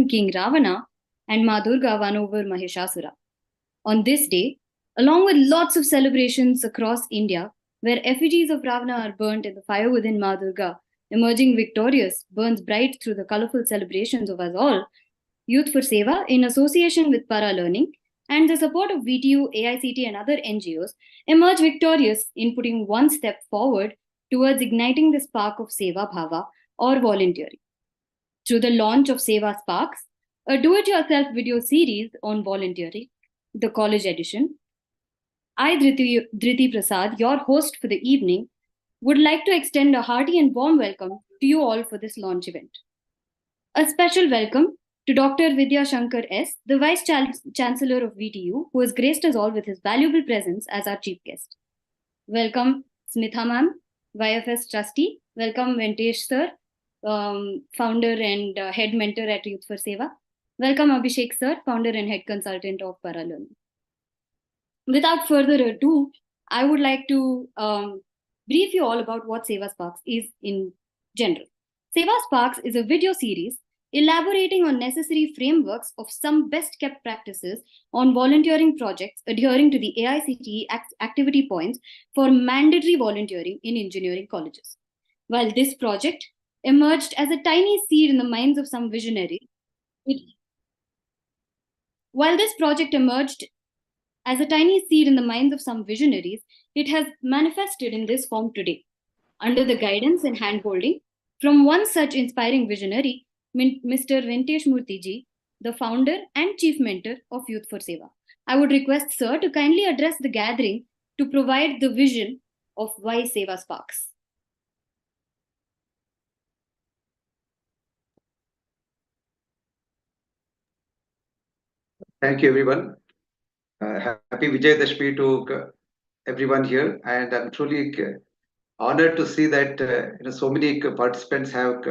King Ravana and Ma Durga won over Mahishasura. On this day, along with lots of celebrations across India, where effigies of Ravana are burnt and the fire within Ma Durga, emerging victorious, burns bright through the colorful celebrations of us all, Youth for Seva, in association with Para Learning and the support of VTU, AICT, and other NGOs, emerge victorious in putting one step forward towards igniting the spark of Seva Bhava or volunteering. Through the launch of Seva Sparks, a do-it-yourself video series on volunteering, the college edition, I, Dhriti Prasad, your host for the evening, would like to extend a hearty and warm welcome to you all for this launch event. A special welcome to Dr. Vidya Shankar S., the Vice Chancellor of VTU, who has graced us all with his valuable presence as our chief guest. Welcome, Smitha ma'am, YFS trustee. Welcome, Ventesh sir, founder and head mentor at Youth for Seva. Welcome, Abhishek sir, founder and head consultant of Para Learning. Without further ado, I would like to brief you all about what Seva Sparks is in general. Seva Sparks is a video series elaborating on necessary frameworks of some best kept practices on volunteering projects adhering to the AICTE activity points for mandatory volunteering in engineering colleges. While this project emerged as a tiny seed in the minds of some visionaries, it has manifested in this form today, under the guidance and handholding from one such inspiring visionary, Mr. Ventesh Murthy ji, the founder and chief mentor of Youth for Seva. I would request sir to kindly address the gathering to provide the vision of why Seva Sparks. Thank you, everyone. Happy Vijayadashmi to everyone here, and I'm truly honored to see that so many participants have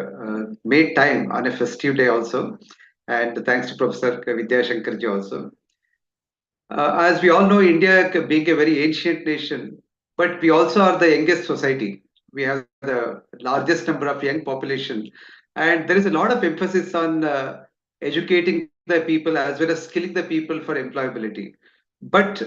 made time on a festive day also, and thanks to Professor Vidya Shankarji also. As we all know, India being a very ancient nation, but we also are the youngest society. We have the largest number of young population, and there is a lot of emphasis on educating the people as well as skilling the people for employability. But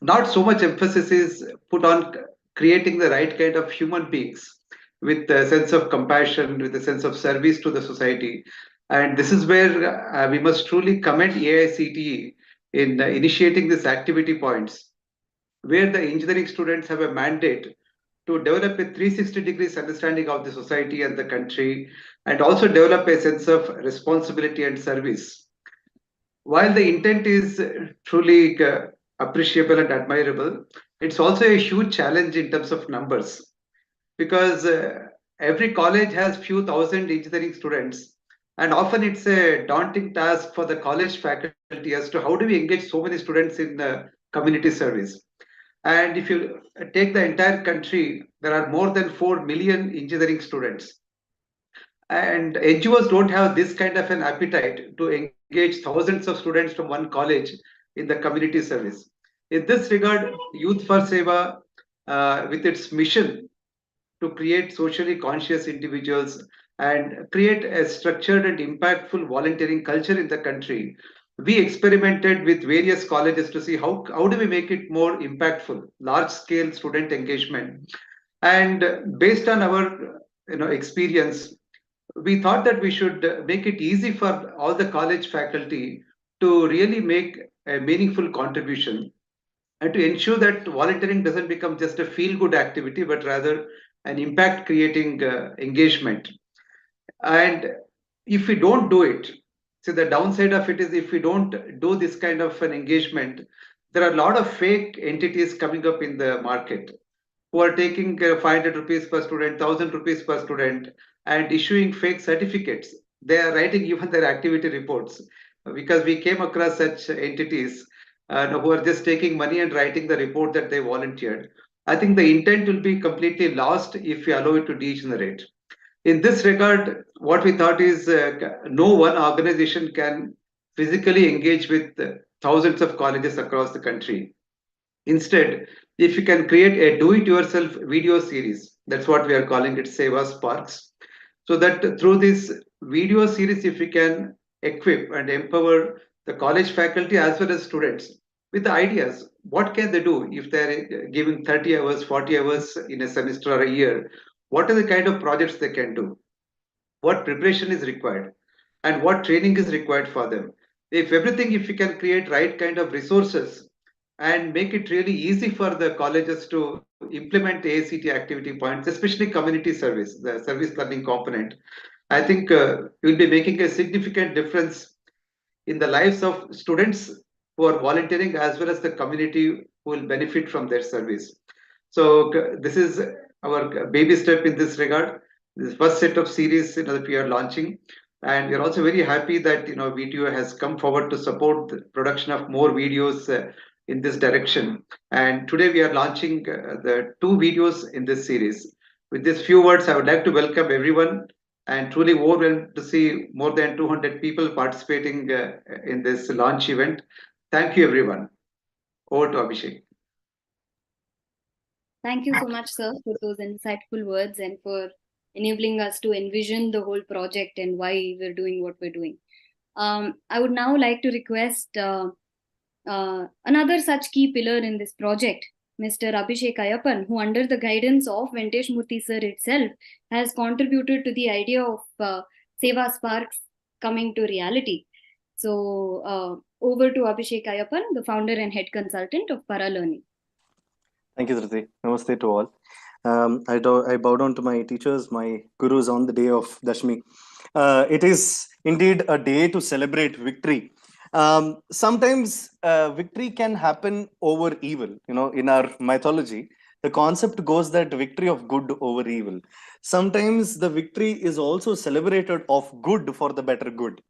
not so much emphasis is put on creating the right kind of human beings with a sense of compassion, with a sense of service to the society. And this is where we must truly commend AICTE in initiating these activity points, where the engineering students have a mandate to develop a 360 degrees understanding of the society and the country, and also develop a sense of responsibility and service. While the intent is truly appreciable and admirable, it's also a huge challenge in terms of numbers, because every college has few thousand engineering students, and often it's a daunting task for the college faculty as to how do we engage so many students in community service. And if you take the entire country, there are more than 4 million engineering students. And NGOs don't have this kind of an appetite to engage thousands of students from one college in the community service. In this regard, Youth for Seva, with its mission to create socially conscious individuals and create a structured and impactful volunteering culture in the country, we experimented with various colleges to see how do we make it more impactful, large scale student engagement. And based on our experience, we thought that we should make it easy for all the college faculty to really make a meaningful contribution and to ensure that volunteering doesn't become just a feel good activity, but rather an impact creating engagement. And if we don't do it, so the downside of it is if we don't do this kind of an engagement, there are a lot of fake entities coming up in the market who are taking 500 rupees per student, 1000 rupees per student, and issuing fake certificates. They are writing even their activity reports, because we came across such entities who are just taking money and writing the report that they volunteered. I think the intent will be completely lost if we allow it to degenerate. In this regard, what we thought is no one organization can physically engage with thousands of colleges across the country. Instead, if you can create a do-it-yourself video series, that's what we are calling it, Seva Sparks, so that through this video series, if we can equip and empower the college faculty as well as students with the ideas. What can they do if they're giving 30 hours, 40 hours in a semester or a year? What are the kind of projects they can do? What preparation is required? And what training is required for them? If we can create right kind of resources and make it really easy for the colleges to implement ACT activity points, especially community service, the service learning component, I think will be making a significant difference in the lives of students who are volunteering as well as the community who will benefit from their service. So this is our baby step in this regard. This first set of series that we are launching, and we are also very happy that VTO has come forward to support the production of more videos in this direction. And today we are launching the two videos in this series. With these few words, I would like to welcome everyone and truly overwhelmed to see more than 200 people participating in this launch event. Thank you, everyone. Over to Abhishek. Thank you so much, sir, for those insightful words and for enabling us to envision the whole project and why we're doing what we're doing. I would now like to request another such key pillar in this project, Mr. Abhishek Ayappan, who, under the guidance of Ventesh Murthy sir itself, has contributed to the idea of Seva Sparks coming to reality. So, over to Abhishek Ayappan, the founder and head consultant of Para Learning. Thank you, Dhriti. Namaste to all. I bow down to my teachers, my gurus on the day of Dashmi. It is indeed a day to celebrate victory. Sometimes victory can happen over evil. In our mythology, the concept goes that victory of good over evil. Sometimes the victory is also celebrated of good for the better good.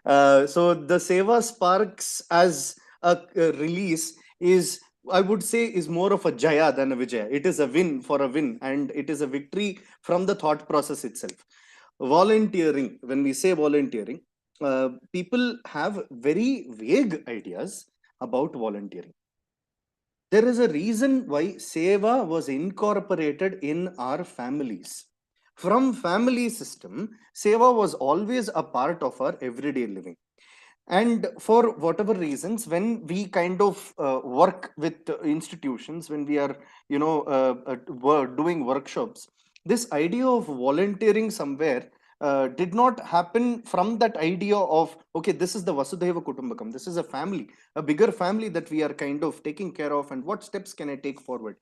So the Seva Sparks as a release is, I would say, is more of a jaya than a vijaya. It is a win for a win, and it is a victory from the thought process itself. Volunteering, when we say volunteering, people have very vague ideas about volunteering. There is a reason why Seva was incorporated in our families. From family system, Seva was always a part of our everyday living. And for whatever reasons, when we kind of work with institutions, when we are doing workshops, this idea of volunteering somewhere did not happen from that idea of, okay, this is the Vasudhaiva Kutumbakam, this is a family, a bigger family that we are kind of taking care of, and what steps can I take forward.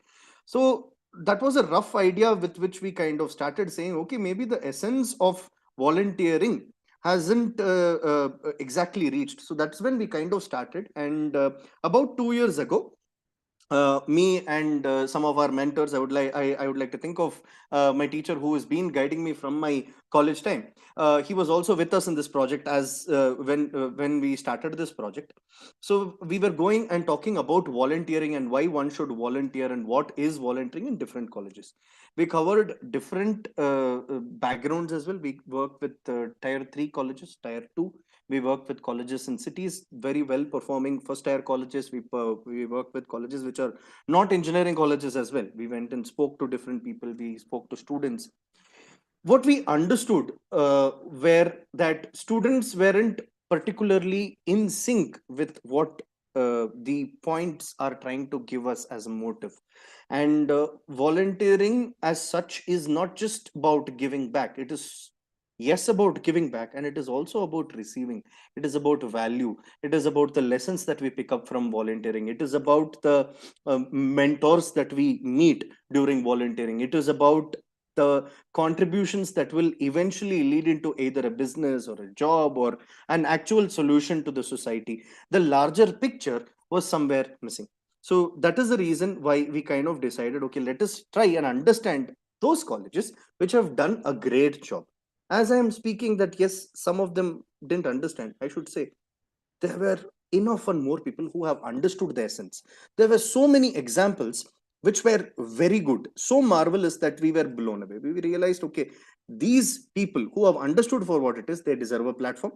So that was a rough idea with which we kind of started saying, okay, maybe the essence of volunteering hasn't exactly reached. So that's when we kind of started. And about 2 years ago, me and some of our mentors, I would like to think of my teacher who has been guiding me from my college time. He was also with us in this project as when we started this project. So we were going and talking about volunteering and why one should volunteer and what is volunteering in different colleges. We covered different backgrounds as well. We worked with tier 3 colleges, tier 2. We work with colleges in cities, very well performing first tier colleges. We work with colleges which are not engineering colleges as well. We went and spoke to different people. We spoke to students. What we understood were that students weren't particularly in sync with what the points are trying to give us as a motive. And volunteering as such is not just about giving back. It is, yes, about giving back, and it is also about receiving. It is about value. It is about the lessons that we pick up from volunteering. It is about the mentors that we meet during volunteering. It is about the contributions that will eventually lead into either a business or a job or an actual solution to the society. The larger picture was somewhere missing. So that is the reason why we kind of decided, okay, let us try and understand those colleges which have done a great job. As I am speaking, that yes, some of them didn't understand, I should say, there were enough and more people who have understood the essence. There were so many examples which were very good, so marvelous that we were blown away. We realized, okay, these people who have understood for what it is, they deserve a platform.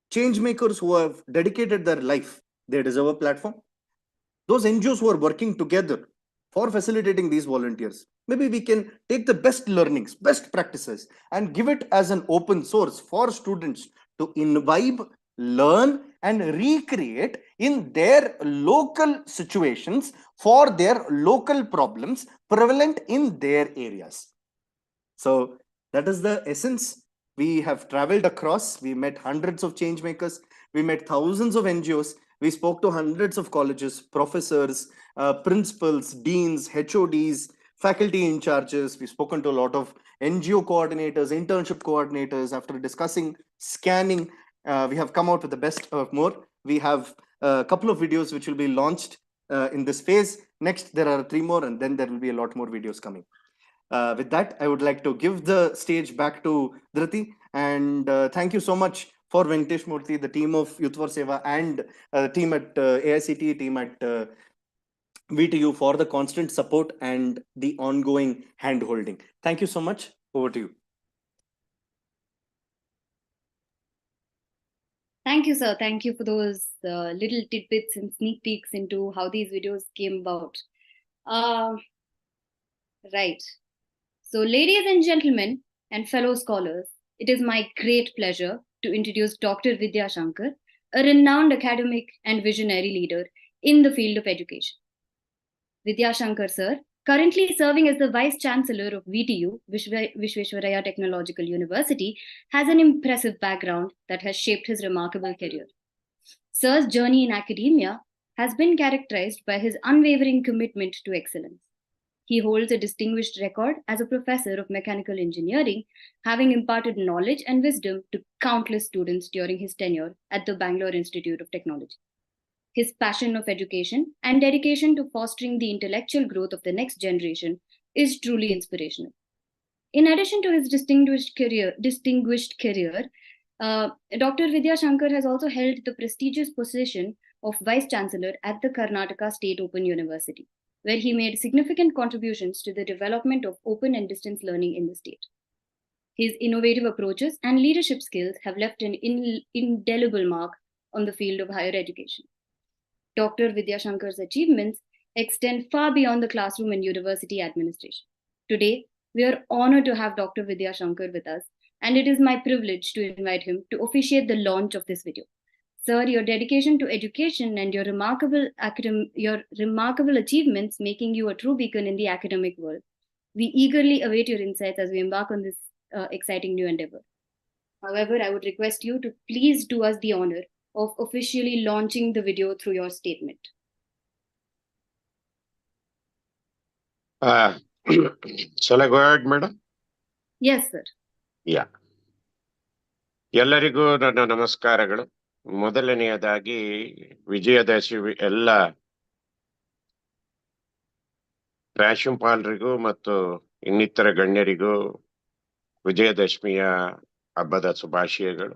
Change makers who have dedicated their life, they deserve a platform. Those NGOs who are working together for facilitating these volunteers, maybe we can take the best learnings, best practices, and give it as an open source for students to imbibe, learn, and recreate in their local situations for their local problems prevalent in their areas. So that is the essence. We have traveled across, we met hundreds of change makers, we met thousands of NGOs, we spoke to hundreds of colleges, professors, principals, deans, HODs, faculty in charges. We've spoken to a lot of NGO coordinators, internship coordinators. After discussing scanning, we have come out with the best of more. We have a couple of videos which will be launched in this phase. Next, there are 3 more, and then there will be a lot more videos coming. With that, I would like to give the stage back to Dhriti, and thank you so much for Venkatesh Murthy, the team of Youth for Seva, and the team at AICT, team at VTU for the constant support and the ongoing hand holding. Thank you so much. Over to you. Thank you, sir. Thank you for those little tidbits and sneak peeks into how these videos came about. Right. So, ladies and gentlemen and fellow scholars, it is my great pleasure to introduce Dr. Vidya Shankar, a renowned academic and visionary leader in the field of education. Vidya Shankar, sir, currently serving as the Vice Chancellor of VTU, Vishveshwaraya Technological University, has an impressive background that has shaped his remarkable career. Sir's journey in academia has been characterized by his unwavering commitment to excellence. He holds a distinguished record as a professor of mechanical engineering, having imparted knowledge and wisdom to countless students during his tenure at the Bangalore Institute of Technology. His passion of education and dedication to fostering the intellectual growth of the next generation is truly inspirational. In addition to his distinguished career, Dr. Vidya Shankar has also held the prestigious position of Vice Chancellor at the Karnataka State Open University, where he made significant contributions to the development of open and distance learning in the state. His innovative approaches and leadership skills have left an indelible mark on the field of higher education. Dr. Vidya Shankar's achievements extend far beyond the classroom and university administration. Today, we are honored to have Dr. Vidya Shankar with us, and it is my privilege to invite him to officiate the launch of this video. Sir, your dedication to education and your remarkable achievements making you a true beacon in the academic world. We eagerly await your insights as we embark on this exciting new endeavor. However, I would request you to please do us the honor of officially launching the video through your statement. Shall I go ahead, madam? Yes, sir. Yeah. ಎಲ್ಲರಿಗೂ ನನ್ನ ನಮಸ್ಕಾರಗಳು. ಮೊದಲನೆಯದಾಗಿ ವಿಜಯದಶಮಿ ಎಲ್ಲ ಪ್ರಾಂಶುಪಾಲರಿಗೂ ಮತ್ತು ಇನ್ನಿತರ ಗಣ್ಯರಿಗೂ ವಿಜಯದಶಮಿಯ ಹಬ್ಬದ ಶುಭಾಶಯಗಳು.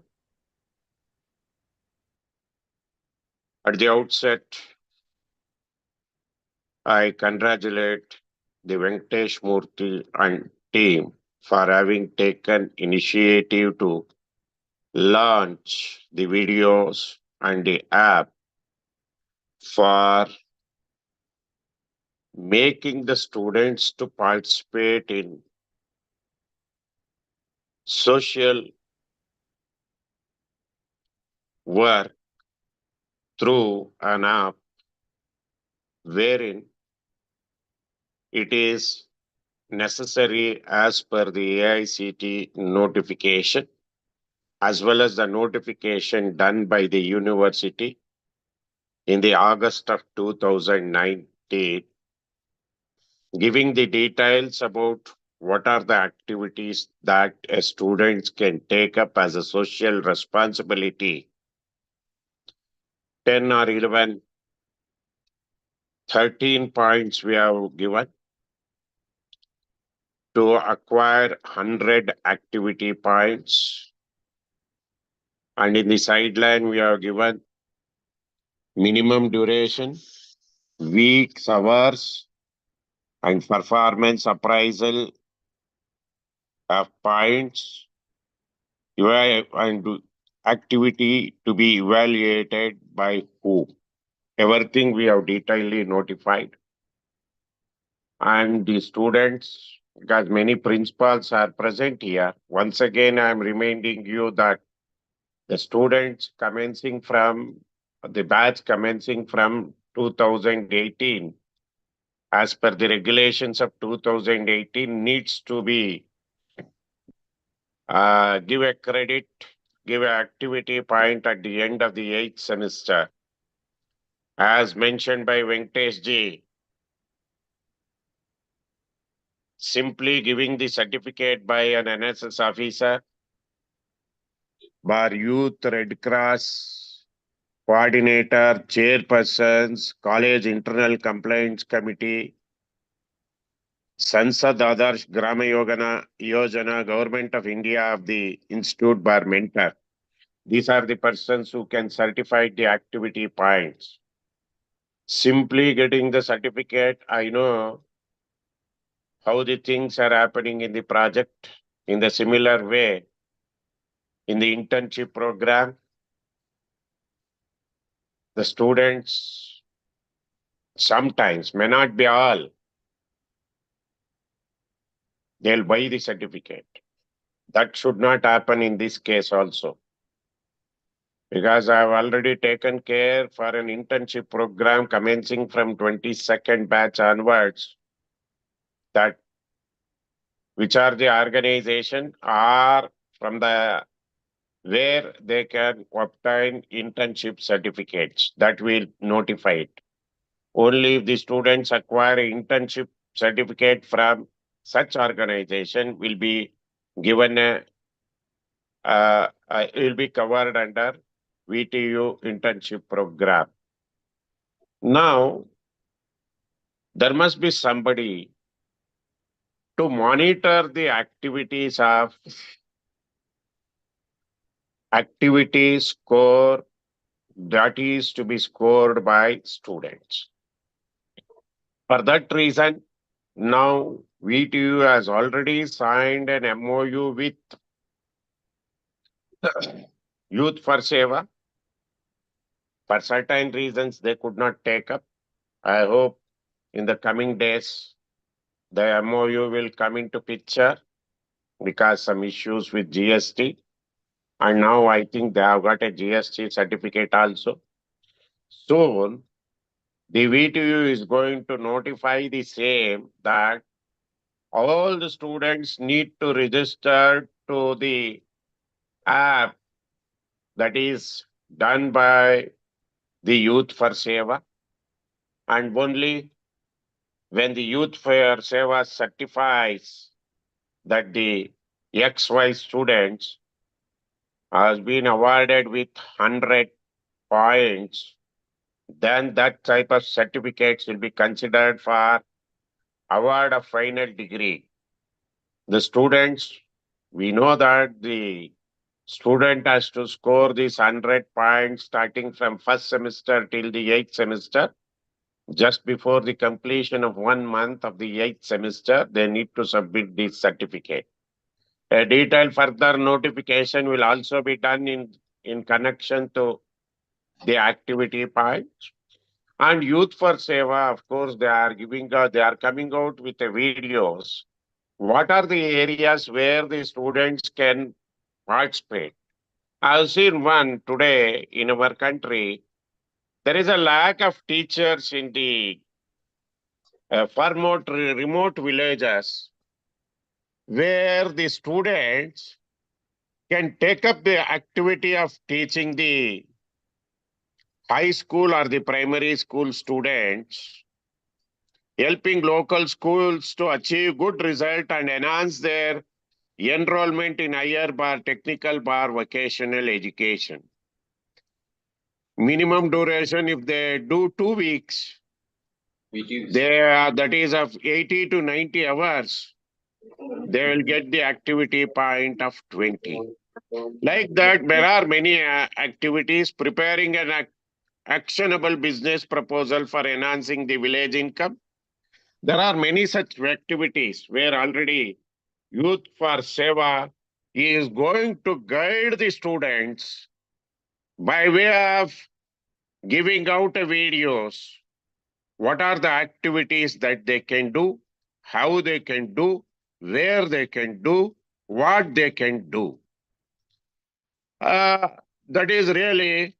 At the outset, I congratulate the Venkatesh Murthy and team for having taken initiative to launch the videos and the app for making the students to participate in social work through an app wherein it is necessary as per the AICT notification, as well as the notification done by the university in the August of 2019, giving the details about what are the activities that a student can take up as a social responsibility. 10 or 11, 13 points we have given to acquire 100 activity points. And in the sideline, we have given minimum duration, weeks, hours, and performance appraisal of points, and activity to be evaluated by who. Everything we have detailedly notified. And the students, because many principals are present here, once again, I am reminding you that The students commencing from the batch commencing from 2018, as per the regulations of 2018, needs to be give a credit, give an activity point at the end of the 8th semester. As mentioned by Venkatesh ji, simply giving the certificate by an NSS officer, bar Youth Red Cross coordinator, chairpersons, college internal complaints committee, Sansad Adarsh Grama Yojana, Government of India of the Institute bar mentor. These are the persons who can certify the activity points. Simply getting the certificate, I know how the things are happening in the project. In the similar way, in the internship program, the students sometimes, may not be all, they'll buy the certificate. That should not happen in this case also. Because I have already taken care for an internship program commencing from 22nd batch onwards, that which are the organization are from the where they can obtain internship certificates. That will notify it. Only if the students acquire an internship certificate from such organization will be given will be covered under VTU internship program. Now, there must be somebody to monitor the activities of activity score that is to be scored by students. For that reason, now VTU has already signed an MOU with Youth for Seva. For certain reasons, they could not take up. I hope in the coming days, the MOU will come into picture because some issues with GST. And now I think they have got a GST certificate also. Soon, the VTU is going to notify the same that all the students need to register to the app that is done by the Youth for Seva. And only when the Youth for Seva certifies that the XY students has been awarded with 100 points, then that type of certificates will be considered for award of final degree. The students, we know that the student has to score these 100 points starting from first semester till the 8th semester. Just before the completion of 1 month of the 8th semester, they need to submit this certificate. A detailed further notification will also be done in connection to the activity points. And Youth for Seva, of course, they are coming out with the videos. What are the areas where the students can participate? I've seen one today in our country. There is a lack of teachers in the far more remote villages where the students can take up the activity of teaching the high school or the primary school students, helping local schools to achieve good result and enhance their enrollment in higher bar, technical bar, vocational education. Minimum duration, if they do 2 weeks, that is of 80 to 90 hours, they will get the activity point of 20. Like that, there are many activities preparing an actionable business proposal for enhancing the village income. There are many such activities where already Youth for Seva is going to guide the students by way of giving out videos. What are the activities that they can do, how they can do, where they can do, what they can do. that is really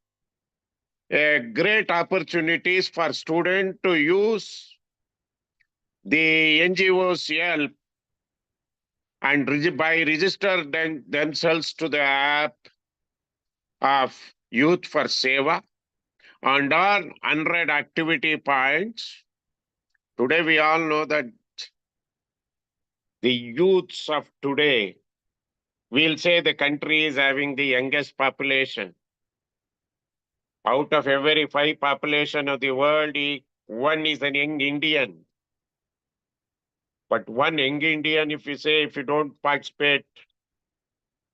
a great opportunities for students to use the NGOs help and by register themselves to the app of Youth for Seva and earn 100 activity points. Today we all know that the youths of today, we'll say the country is having the youngest population. Out of every 5 population of the world, one is an young Indian. But one young Indian, if you don't participate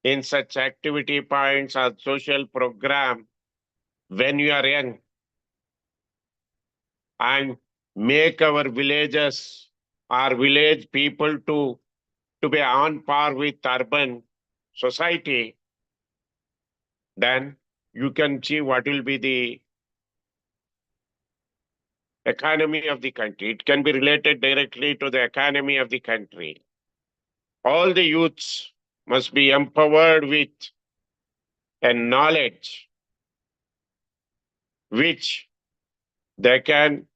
in such activity points or social program when you are young and make our villages, our village people to be on par with urban society, then you can see what will be the economy of the country. It can be related directly to the economy of the country. All the youths must be empowered with a knowledge which they can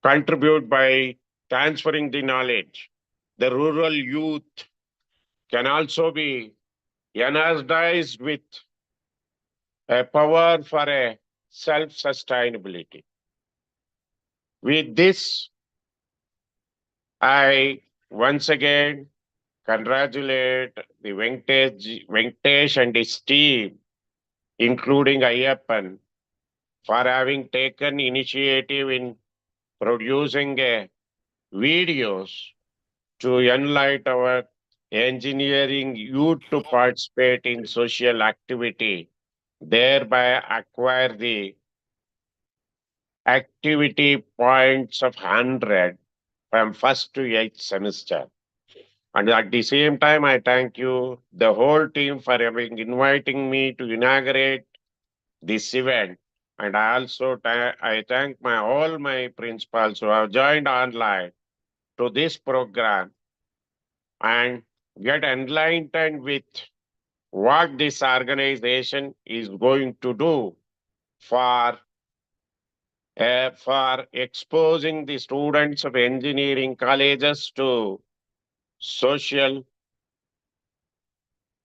contribute by transferring the knowledge. The rural youth can also be energized with a power for a self-sustainability. With this, I once again congratulate the Venkatesh and his team, including Ayyappan, for having taken initiative in producing videos to enlighten our engineering youth to participate in social activity, thereby acquire the activity points of 100 from first to 8th semester. And at the same time, I thank you, the whole team, for inviting me to inaugurate this event. And I also I thank all my principals who have joined online to this program and get enlightened with what this organization is going to do for exposing the students of engineering colleges to social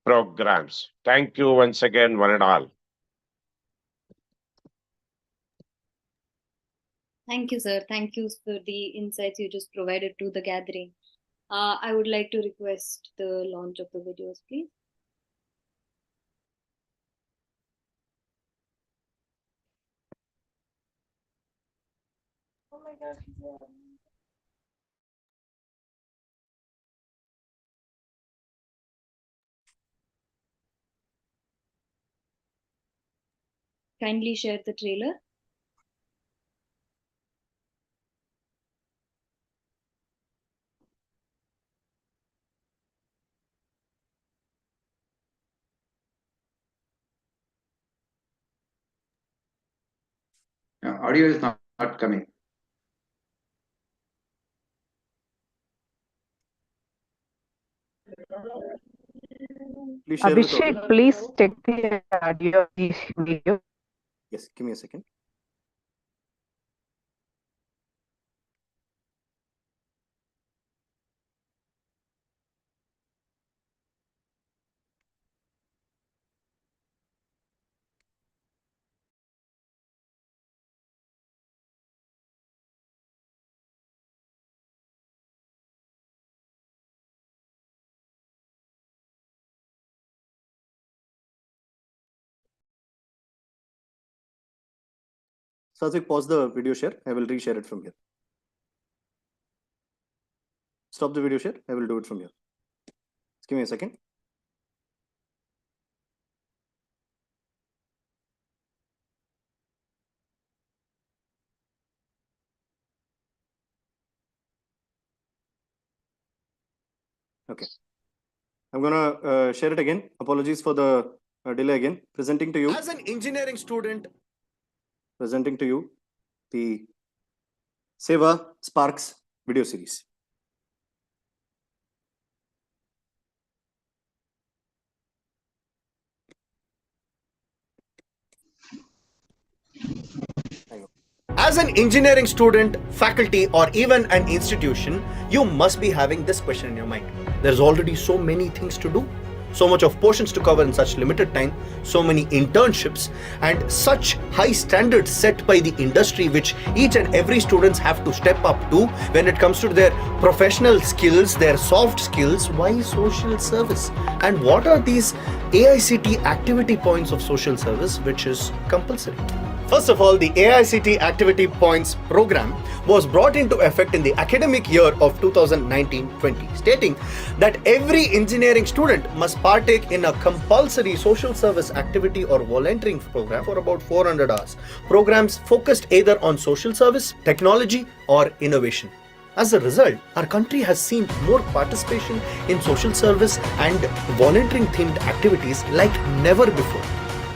programs. Thank you once again, one and all. Thank you, sir. Thank you for the insights you just provided to the gathering. I would like to request the launch of the videos, please. Oh my God. Kindly share the trailer. Audio is not coming. Please share the Abhishek, topic. please check the audio of the video. Yes, give me a second. Satvik, pause the video share. I will reshare it from here. Stop the video share. I will do it from here. Just give me a second. Okay. I'm gonna share it again. Apologies for the delay again. Presenting to you. As an engineering student. Presenting to you the Seva Sparks video series. As an engineering student, faculty, or even an institution, you must be having this question in your mind. There's already so many things to do, so much of portions to cover in such limited time, so many internships, and such high standards set by the industry which each and every students have to step up to when it comes to their professional skills, their soft skills. Why social service? And what are these AICT activity points of social service which is compulsory? First of all, the AICT Activity Points program was brought into effect in the academic year of 2019-20, stating that every engineering student must partake in a compulsory social service activity or volunteering program for about 400 hours. Programs focused either on social service, technology, or innovation. As a result, our country has seen more participation in social service and volunteering themed activities like never before.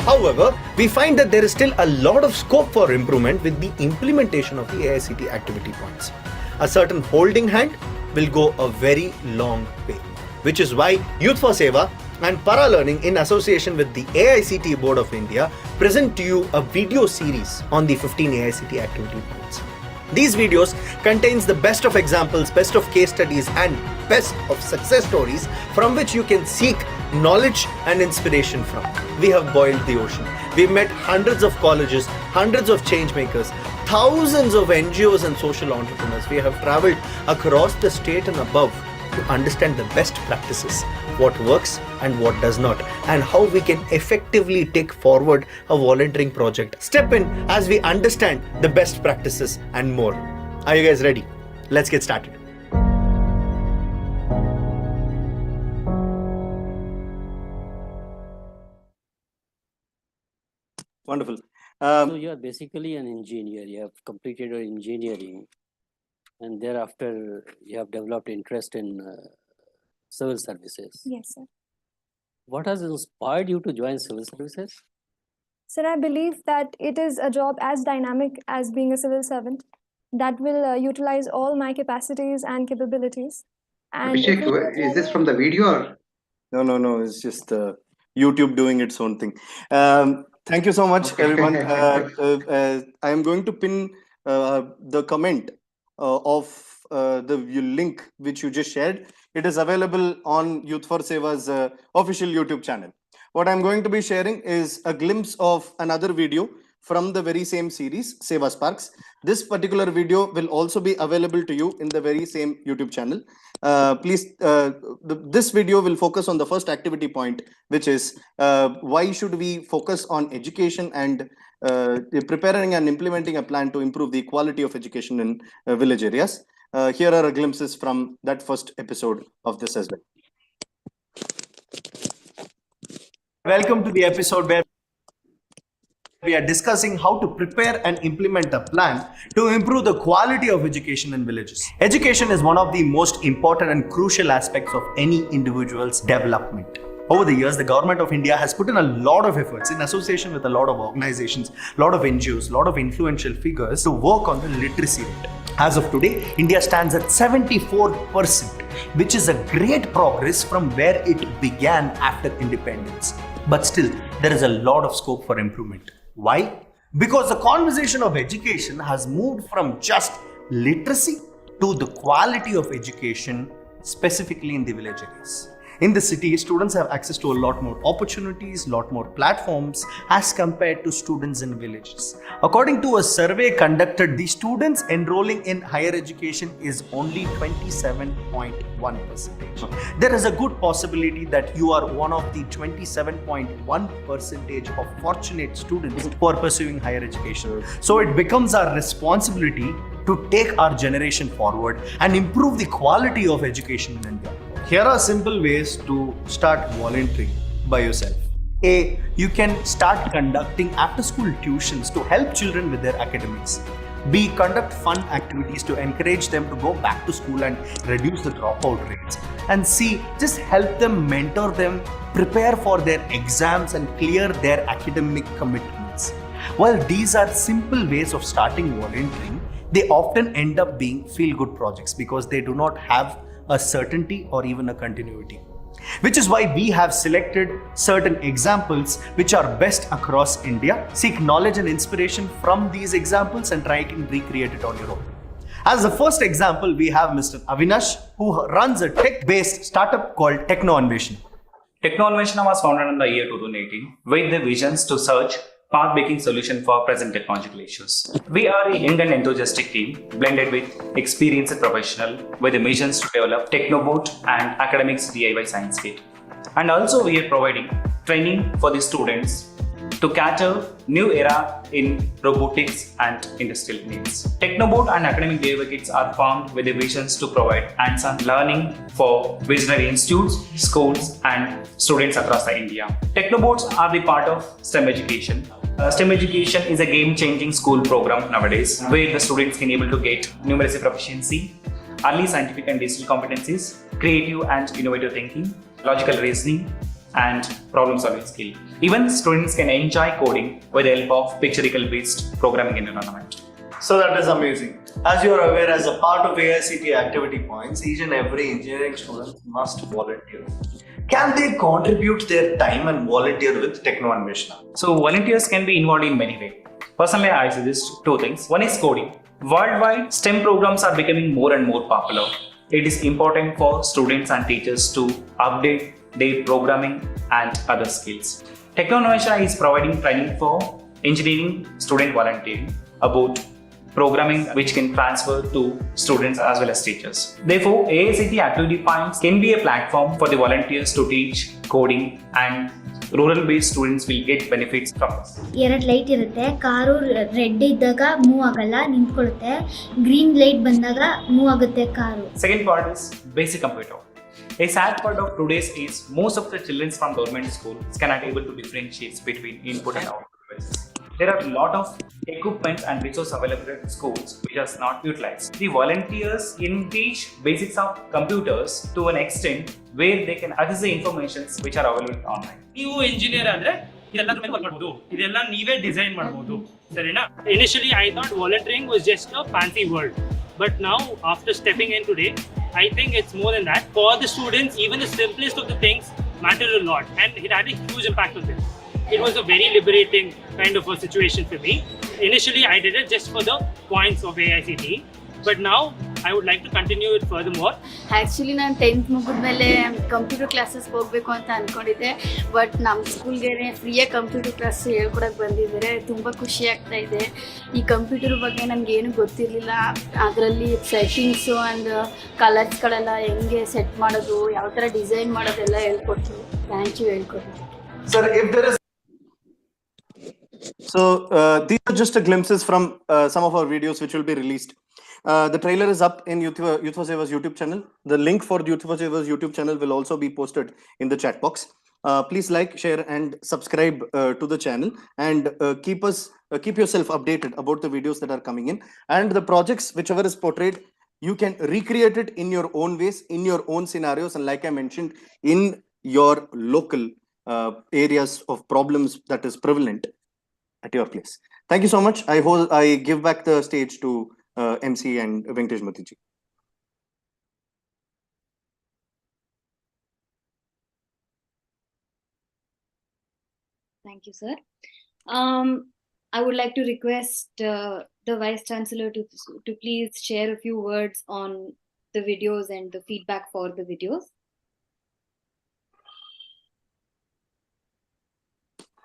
However, we find that there is still a lot of scope for improvement with the implementation of the AICT activity points. A certain holding hand will go a very long way, which is why Youth for Seva and Para Learning, in association with the AICT Board of India, present to you a video series on the 15 AICT activity points. These videos contains the best of examples, best of case studies, and best of success stories from which you can seek knowledge and inspiration from. We have boiled the ocean. We've met hundreds of colleges, hundreds of change makers, thousands of NGOs and social entrepreneurs. We have traveled across the state and above to understand the best practices, what works and what does not, and how we can effectively take forward a volunteering project. Step in as we understand the best practices and more. Are you guys ready? Let's get started. Wonderful. So you are basically an engineer. You have completed your engineering, and thereafter you have developed interest in civil services. Yes, sir. What has inspired you to join civil services? Sir, I believe that it is a job as dynamic as being a civil servant that will utilize all my capacities and capabilities. And it will Abhishek, is this from the video or? No, it's just YouTube doing its own thing. Thank you so much, Okay. everyone. I am going to pin the comment of the link which you just shared. It is available on Youth for Seva's official YouTube channel. What I'm going to be sharing is a glimpse of another video from the very same series, Seva Sparks. This particular video will also be available to you in the very same YouTube channel. This video will focus on the first activity point, which is why should we focus on education and preparing and implementing a plan to improve the quality of education in village areas. Here are glimpses from that first episode of this as well. Welcome to the episode where we are discussing how to prepare and implement a plan to improve the quality of education in villages. Education is one of the most important and crucial aspects of any individual's development. Over the years, the government of India has put in a lot of efforts in association with a lot of organizations, a lot of NGOs, a lot of influential figures to work on the literacy rate. As of today, India stands at 74%, which is a great progress from where it began after independence. But still, there is a lot of scope for improvement. Why? Because the conversation of education has moved from just literacy to the quality of education, specifically in the village areas. In the city, students have access to a lot more opportunities, lot more platforms as compared to students in villages. According to a survey conducted, the students enrolling in higher education is only 27.1%. There is a good possibility that you are one of the 27.1% of fortunate students who are pursuing higher education. So it becomes our responsibility to take our generation forward and improve the quality of education in India. Here are simple ways to start volunteering by yourself. A, you can start conducting after-school tuitions to help children with their academics. B, conduct fun activities to encourage them to go back to school and reduce the dropout rates. And C, just help them, mentor them, prepare for their exams and clear their academic commitments. While these are simple ways of starting volunteering, they often end up being feel-good projects because they do not have a certainty or even a continuity. which is why we have selected certain examples which are best across India. Seek knowledge and inspiration from these examples and try and recreate it on your own. As the first example, we have Mr. Avinash, who runs a tech-based startup called Techno Anveshana. Techno Anveshana was founded in the year 2018 with the visions to search path-breaking solution for present technological issues. We are a young and enthusiastic team blended with experienced professional with the missions to develop Technoboat and academics DIY science kit. And also we are providing training for the students to cater new era in robotics and industrial needs. Technoboat and academic DIY kits are formed with the visions to provide hands-on learning for visionary institutes, schools and students across India. Technoboats are the part of STEM education. STEM education is a game-changing school program nowadays where the students can able to get numeracy proficiency, early scientific and digital competencies, creative and innovative thinking, logical reasoning, and problem-solving skill. Even students can enjoy coding with the help of pictorial-based programming environment. So that is amazing. As you are aware, as a part of AICT activity points, each and every engineering student must volunteer. Can they contribute their time and volunteer with Techno Anveshana? So volunteers can be involved in many ways. Personally, I suggest two things. One is coding. Worldwide, STEM programs are becoming more and more popular. It is important for students and teachers to update their programming and other skills. Techno Anveshana is providing training for engineering student volunteering about programming which can transfer to students as well as teachers. Therefore, AICT activity points can be a platform for the volunteers to teach coding and rural-based students will get benefits from this. ಎರಡು light ಇರುತ್ತೆ, car red ಇದ್ದಾಗ move ಆಗಲ್ಲ, ನಿಂತ್ಕೊಳ್ಳುತ್ತೆ, green light ಬಂದಾಗ move ಆಗುತ್ತೆ car. Second part is basic computer. A sad part of today's is most of the children from government schools cannot able to differentiate between input and output devices. There are a lot of equipment and resources available at schools which are not utilized. The volunteers can teach basics of computers to an extent where they can access the information which are available online. ನೀವು engineer ಅಂದ್ರೆ ಇದೆಲ್ಲದ್ರ ಮೇಲೆ work ಮಾಡಬಹುದು, ಇದೆಲ್ಲ ನೀವೇ design ಮಾಡಬಹುದು, ಸರಿನಾ? Initially I thought volunteering was just a fancy word, but now after stepping in today I think it's more than that. For the students, even the simplest of the things matter a lot, and it had a huge impact on them. It was a very liberating kind of a situation for me. Initially, I did it just for the points of AICT, but now I would like to continue it furthermore. Actually, ನಾನು 10th ಮುಗಿದ್ಮೇಲೆ computer classes ಹೋಗಬೇಕು ಅಂತ ಅಂದ್ಕೊಂಡಿದ್ದೆ, but ನಮ್ಮ ಸ್ಕೂಲ್ಗೆ ಫ್ರೀಯಾಗಿ computer class ಹೇಳ್ಕೊಡಕ್ಕೆ ಬಂದಿದ್ದಾರೆ. ತುಂಬ ಖುಷಿ ಆಗ್ತಾ ಇದೆ. ಈ ಕಂಪ್ಯೂಟರ್ ಬಗ್ಗೆ ನನಗೇನು ಗೊತ್ತಿರಲಿಲ್ಲ. ಅದರಲ್ಲಿ ಸೆಟ್ಟಿಂಗ್ಸು ಆ್ಯಂಡ್ ಕಲರ್ಸ್ಗಳೆಲ್ಲ ಹೆಂಗೆ ಸೆಟ್ ಮಾಡೋದು, ಯಾವ ಥರ ಡಿಸೈನ್ ಮಾಡೋದೆಲ್ಲ ಹೇಳ್ಕೊಟ್ರು. ಥ್ಯಾಂಕ್ ಯು ಹೇಳ್ಕೊಟ್ಟಿದ್ದು. Sir, if there is So these are just a glimpses from some of our videos which will be released. The trailer is up in Youth for Seva's YouTube channel. The link for Youth for Seva's YouTube channel will also be posted in the chat box. Please like, share, and subscribe to the channel, and keep yourself updated about the videos that are coming in and the projects whichever is portrayed. You can recreate it in your own ways, in your own scenarios, and like I mentioned, in your local areas of problems that is prevalent at your place. Thank you so much. I give back the stage to MC and Venkatesh Matiji. Thank you, sir. I would like to request the Vice Chancellor to please share a few words on the videos and the feedback for the videos.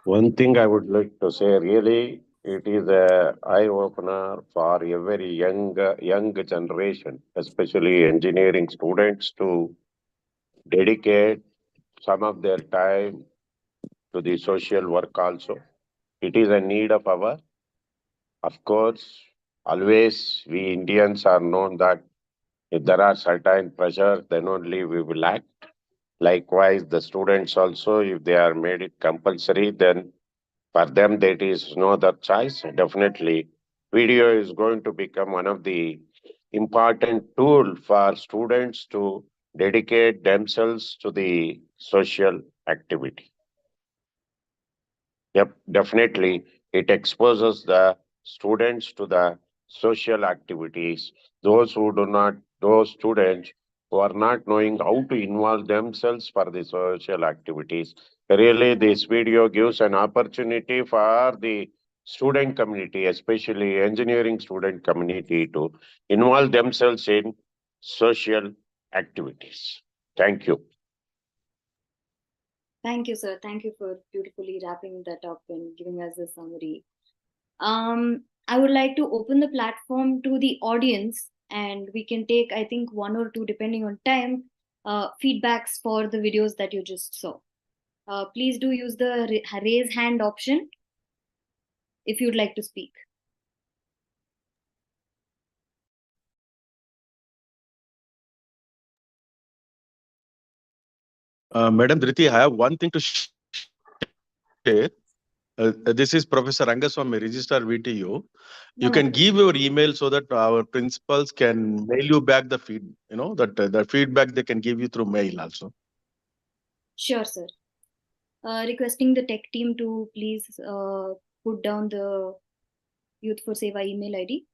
One thing I would like to say, really, it is an eye-opener for every young generation, especially engineering students, to dedicate some of their time to the social work also. It is a need of our. Of course, always we Indians are known that if there are certain pressures, then only we will act. Likewise, the students also, if they are made it compulsory, then for them that is no other choice. Definitely, video is going to become one of the important tool for students to dedicate themselves to the social activity. Yep, definitely, it exposes the students to the social activities. Those students who are not knowing how to involve themselves for the social activities. Really, this video gives an opportunity for the student community, especially engineering student community, to involve themselves in social activities. Thank you. Thank you, sir. Thank you for beautifully wrapping that up and giving us a summary. I would like to open the platform to the audience, and we can take, I think, 1 or 2, depending on time, feedbacks for the videos that you just saw. Please do use the raise hand option if you'd like to speak. Madam Dhriti, I have one thing to share. This is Professor Rangaswamy, Registrar VTU. You can give your email so that our principals can mail you back the feed. The feedback they can give you through mail also. Sure, sir. Requesting the tech team to please put down the Youth for Seva email ID.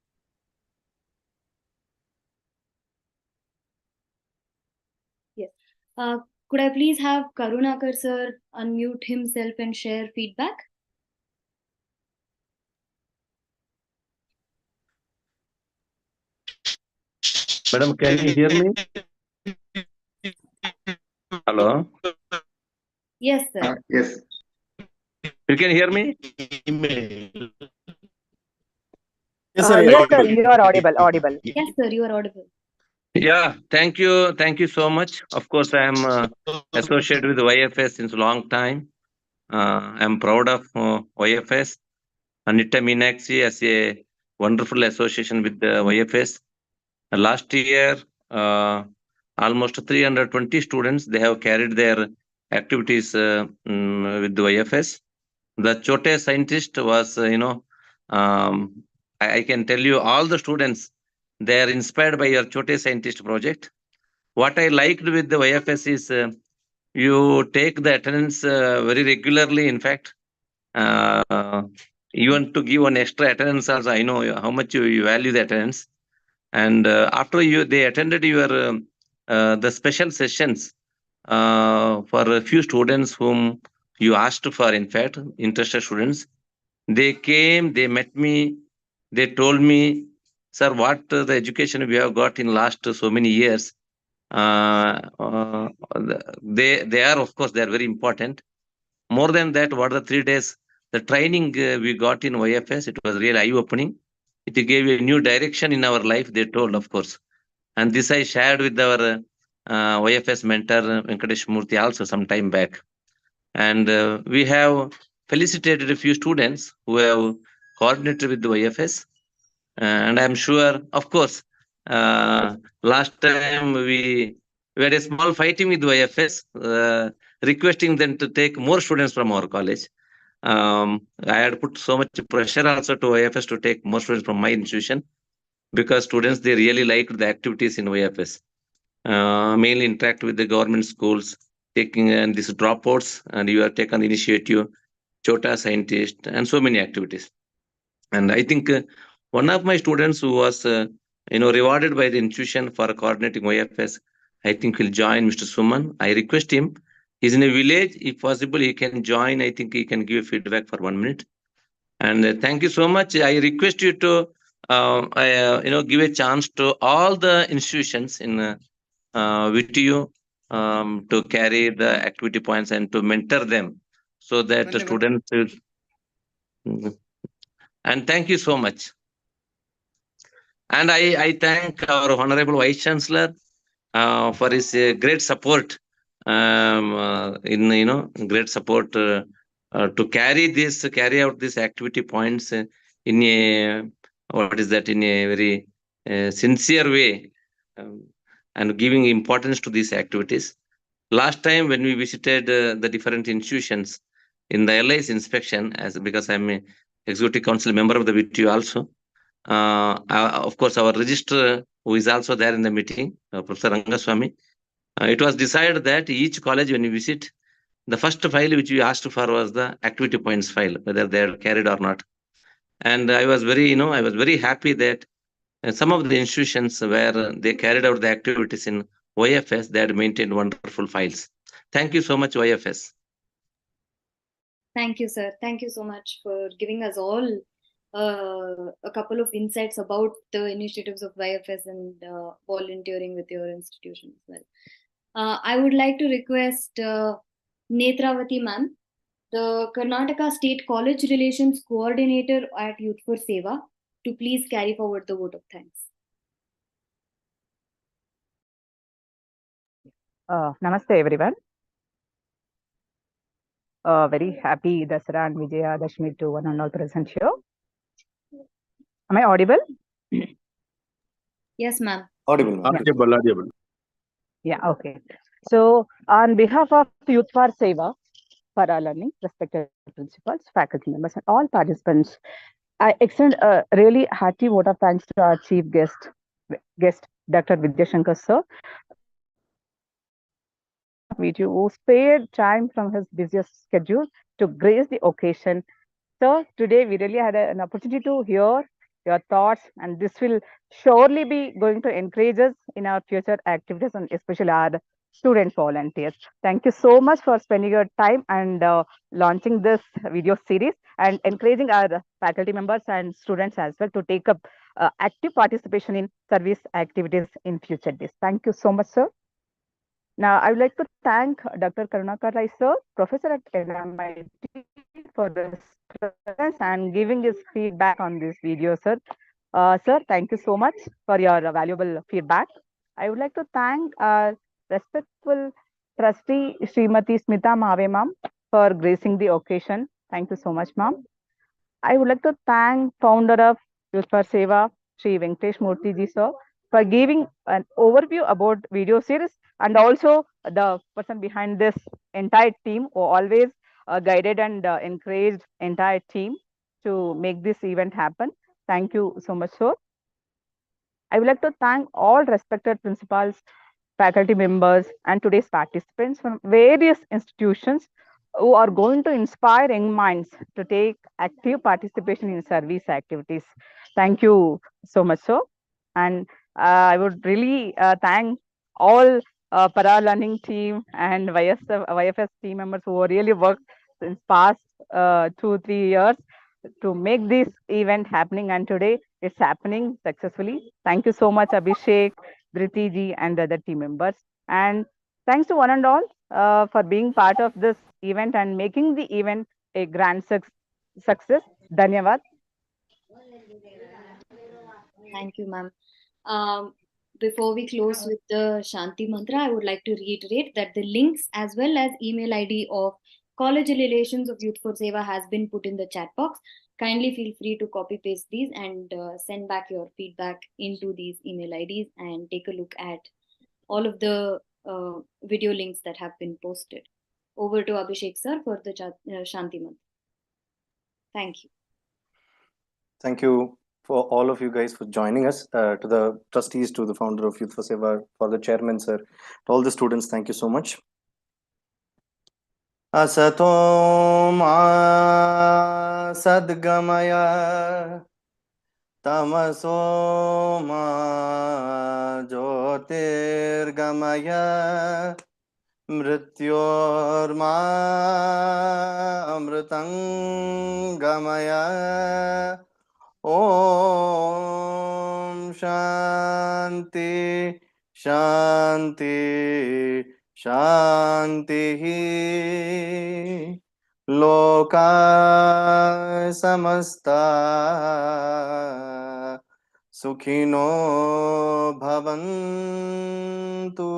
Yes. Could I please have Karunakar sir unmute himself and share feedback? Madam, can you hear me? Hello? Yes, sir. Yes. You can hear me? Yes, sir. Yes, sir, you are audible. Yes, sir, you are audible. Yeah, thank you. Thank you so much. Of course, I am associated with YFS since a long time. I am proud of YFS. Anita Meenakshi as a wonderful association with the YFS. Last year, almost 320 students, they have carried their activities with the YFS. The Chote scientist was, I can tell you all the students, they are inspired by your Chote scientist project. What I liked with the YFS is you take the attendance very regularly. In fact, even to give one extra attendance also, I know how much you value the attendance. And after they attended your the special sessions for a few students whom you asked for, in fact, interested students. They came, they met me, they told me, sir, what the education we have got in last so many years, they are, of course, they are very important. More than that, what are the 3 days, the training we got in YFS, it was really eye-opening. It gave a new direction in our life, they told, of course. And this I shared with our YFS mentor, Venkatesh Murthy, also some time back. And we have felicitated a few students who have coordinated with the YFS. And I'm sure, of course, last time we had a small fighting with the YFS, requesting them to take more students from our college. I had put so much pressure also to YFS to take more students from my institution, because students, they really liked the activities in YFS. Mainly interact with the government schools, taking these dropouts, and you have taken the initiative, Chota scientist, and so many activities. And I think one of my students who was rewarded by the institution for coordinating YFS, I think will join, Mr. Suman. I request him. He's in a village. If possible, he can join. I think he can give feedback for 1 minute. And thank you so much. I request you to give a chance to all the institutions in VTU to carry the activity points and to mentor them, so that the students will. And thank you so much. And I thank our Honorable Vice Chancellor for his great support, great support to carry out these activity points in a very sincere way, and giving importance to these activities. Last time when we visited the different institutions in the LIS inspection, because I'm a Executive Council member of the VTU also, of course, our registrar, who is also there in the meeting, Professor Rangaswamy, it was decided that each college, when we visit, the first file which we asked for was the activity points file, whether they are carried or not. And I was very happy that some of the institutions where they carried out the activities in YFS, they had maintained wonderful files. Thank you so much, YFS. Thank you, sir. Thank you so much for giving us all a couple of insights about the initiatives of YFS and volunteering with your institution as well. I would like to request Netravati ma'am, the Karnataka State College Relations Coordinator at Youth for Seva, to please carry forward the vote of thanks. Namaste everyone. Very happy Dasara and Vijaya Dashmi to one and all present here. Am I audible? Yes, ma'am. Audible. Audible. Yeah, okay. So, on behalf of Youth for Seva, for our learning, respected principals, faculty members, and all participants, I extend a really hearty vote of thanks to our chief guest, Dr. Vidyashankar sir, who spared time from his busiest schedule to grace the occasion. So today we really had an opportunity to hear your thoughts, and this will surely be going to encourage us in our future activities, and especially our student volunteers. Thank you so much for spending your time and launching this video series, and encouraging our faculty members and students as well to take up active participation in service activities in future days. Thank you so much, sir. Now, I would like to thank Dr. Karunakar Rai sir, professor at MIT, for this presence and giving his feedback on this video, sir. Sir, thank you so much for your valuable feedback. I would like to thank our respectful trustee, Srimati Smita Mave ma'am, for gracing the occasion. Thank you so much, ma'am. I would like to thank founder of Youth for Seva, Sri Venkatesh Murthy ji sir, for giving an overview about video series, and also the person behind this entire team who always guided and encouraged entire team to make this event happen. Thank you so much, sir. I would like to thank all respected principals, faculty members, and today's participants from various institutions who are going to inspire young minds to take active participation in service activities. Thank you so much, sir. And I would really thank all para learning team and YFS team members who really worked since past 2-3 years to make this event happening, and today it's happening successfully. Thank you so much, Abhishek, Dhriti ji, and the other team members. And thanks to one and all for being part of this event and making the event a grand success. Dhanyavad. Thank you, ma'am. Before we close with the Shanti Mantra, I would like to reiterate that the links as well as email ID of College Relations of Youth for Seva has been put in the chat box. Kindly feel free to copy paste these and send back your feedback into these email IDs, and take a look at all of the video links that have been posted. Over to Abhishek sir for the Shanti Mantra. Thank you. Thank you for all of you guys for joining us, to the trustees, to the founder of Youth for Seva, for the chairman, sir, to all the students, thank you so much. Asato ma sadgamaya, tamaso ma jyotirgamaya, mrityorma amritangamaya. Om Shanti Shanti Shanti. Loka samasta Sukhino bhavantu.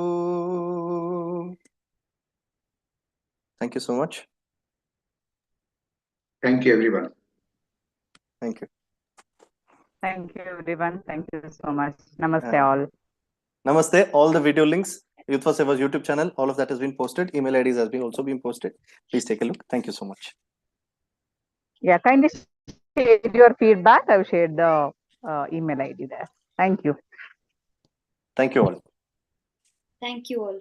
Thank you so much. Thank you, everyone. Thank you. Thank you, everyone. Thank you so much. Namaste all. Namaste. All the video links, Youth for Seva's YouTube channel, all of that has been posted. Email IDs has been also been posted. Please take a look. Thank you so much. Yeah, kindly share your feedback. I've shared the email ID there. Thank you. Thank you all. Thank you all.